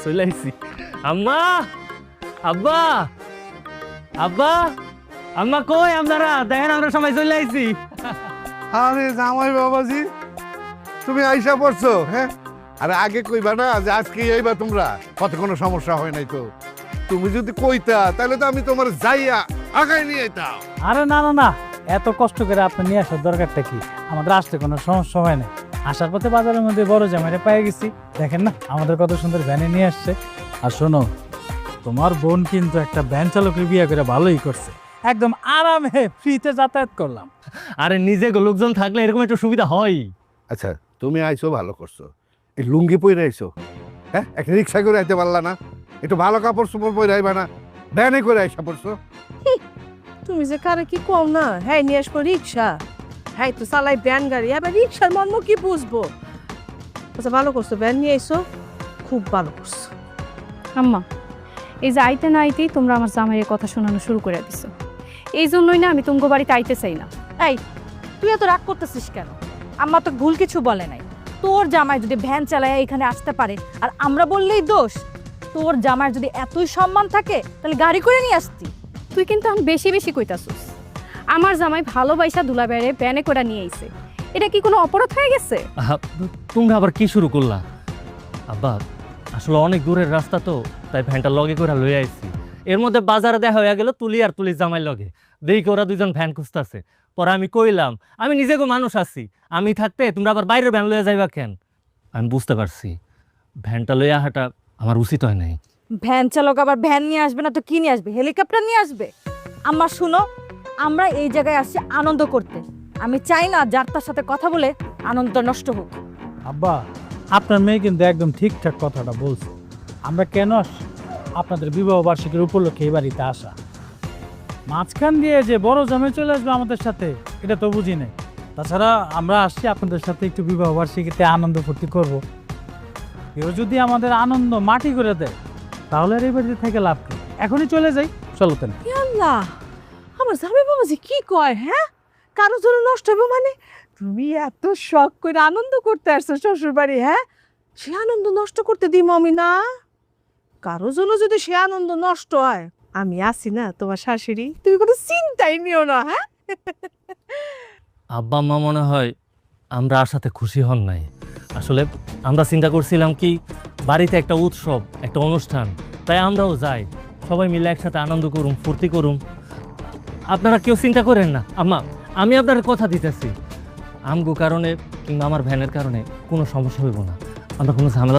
চলে আইছি। আম্মা, আব্বা, আব্বা, আম্মা কই আপনারা? দেখেন আমরা সবাই চলে আইছি। আরে জামাই বাবাজি, তুমি আইসা পড়ছো? হ্যাঁ, আরে আগে কইবা না যে আজকে আইবা তোমরা, কত কোনো সমস্যা হয় নাই তো। তুমি যদি কইতা তাহলে তো আমি তোমার যাইয়া আগায় নিয়ে আইতাম। আরে না না না, এত কষ্ট করে আপনি নিয়ে আসার দরকারটা কি? আমাদের আসতে কোনো সমস্যা হয় না। আসার পথে বাজারের মধ্যে বড় জামাইটা পেয়ে গেছি, দেখেন না আমাদের কত সুন্দর ভ্যানে নিয়ে আসছে। আর শোনো, তোমার বোন কিন্তু একটা ভ্যান চালকের বিয়ে করে ভালোই করছে, একদম আরামে ফ্রিতে যাতায়াত করলাম। আরে নিজে লোকজন থাকলে এরকম একটু সুবিধা হয়। আচ্ছা, তুমি আইছো ভালো করছো, এই লুঙ্গি পরে আইছো, হ্যাঁ একটা রিক্সা করে আইতে পারলা না? একটু ভালো কাপড় চোপড় পরে আইবা না? ভ্যানে করে আইসা পড়ছো। তুমি যে কারে কি কও না, হ্যাঁ নিয়ে আসবো রিক্সা, হ্যাঁ তো চালাই ভ্যান গাড়ি, আবার রিক্সার মর্ম কি বুঝবো? আচ্ছা ভালো করছো, ভ্যান নিয়ে আইসো, খুব ভালো করছো। আম্মা, এই যে আইতে না আইতেই তোমরা আমার জামাইয়ের কথা শোনানো শুরু করে দিছো। এই জন্যই না আমি তুমগো বাড়িতে আইতে চাই না। এই, তুই এত রাগ করতেছিস কেন? আম্মা তো ভুল কিছু বলে নাই। তোর জামাই যদি ভ্যান চালায় এখানে আসতে পারে আর আমরা বললেই দোষ? তোর জামাইয়ের যদি এতই সম্মান থাকে তাহলে গাড়ি করে নিয়ে আসতি। তুই কিন্তু আমি বেশি বেশি কইতাছিস। আমার জামাই ভালোবাসা দুলাবাইরে ব্যানে করে নিয়ে আইছে, এটা কি কোনো অপরাধ হয়ে গেছে? তোমরা আবার কি শুরু করলা? আব্বা, আসলে অনেক দূরের রাস্তা তো, তাই ভ্যানটা লগে করে লই আইছি। এর মধ্যে বাজারে দেখা হয়ে গেল তুলি আর তুলির জামাই লগে, দেখি ওরা দুজন ভ্যান খুঁজতেছে। পরে আমি কইলাম আমি নিজেকে মানুষ আছি, আমি থাকতে তোমরা আবার বাইরের ভ্যান লইয়া যাইবা কেন? আমি বুঝতে পারছি ভ্যানটা লইয়া হাঁটা আমার উচিত হয় নাই। ভ্যান চালক আবার ভ্যান নিয়ে আসবে না তো কি নিয়ে আসবে? হেলিকপ্টার নিয়ে আসবে? আম্মা শুনো, আমরা এই জায়গায় আসছি আনন্দ করতে। আমি চাই না যার তার সাথে কথা বলে আনন্দ নষ্ট হোক। আব্বা, আপনার মেয়ে কিন্তু একদম ঠিকঠাক কথাটা বলছে। আমরা কেন আসছি? আপনাদের বিবাহ বার্ষিকীর উপলক্ষে এই বাড়িতে আসা। মাঝখান দিয়ে যে বড় জামাই চলে আসবে আমাদের সাথে, এটা তো বুঝি নাই। তাছাড়া আমরা আসছি আপনাদের সাথে একটু বিবাহ বার্ষিকীতে আনন্দ ফুর্তি করব। কেউ যদি আমাদের আনন্দ মাটি করে দেয় তাহলে আর এই বাড়িতে থেকে লাভ কি? এখনই চলে যাই, চলো তেন। আল্লাহ, আমার জামাই বাবাজি কি কয়? হ্যাঁ, কারো জন্য নষ্ট হবে মানে? তুমি এত শখ করে আনন্দ করতে আসছো শ্বশুর বাড়ি, হ্যাঁ? সে আনন্দ নষ্ট করতে দিই আমি না। কারো জন্য যদি সে আনন্দ নষ্ট হয়, আমি আছি না তোমার শাশুড়ি, তুমি কোনো চিন্তাই নিও না। হ্যাঁ, আব্বা আম্মা মনে হয় আমরা আর সাথে খুশি হন নাই। আসলে আমরা চিন্তা করছিলাম কি বাড়িতে একটা উৎসব, একটা অনুষ্ঠান, তাই আমরাও যাই, সবাই মিলে একসাথে আনন্দ করুম, ফুর্তি করুম। আপনারা কেউ চিন্তা করেন না আম্মা, আমি আপনার কথা দিতেছি, আমগো কারণে কিংবা আমার ভ্যানের কারণে কোনো সমস্যা হইব না, আমরা কোনো ঝামেলা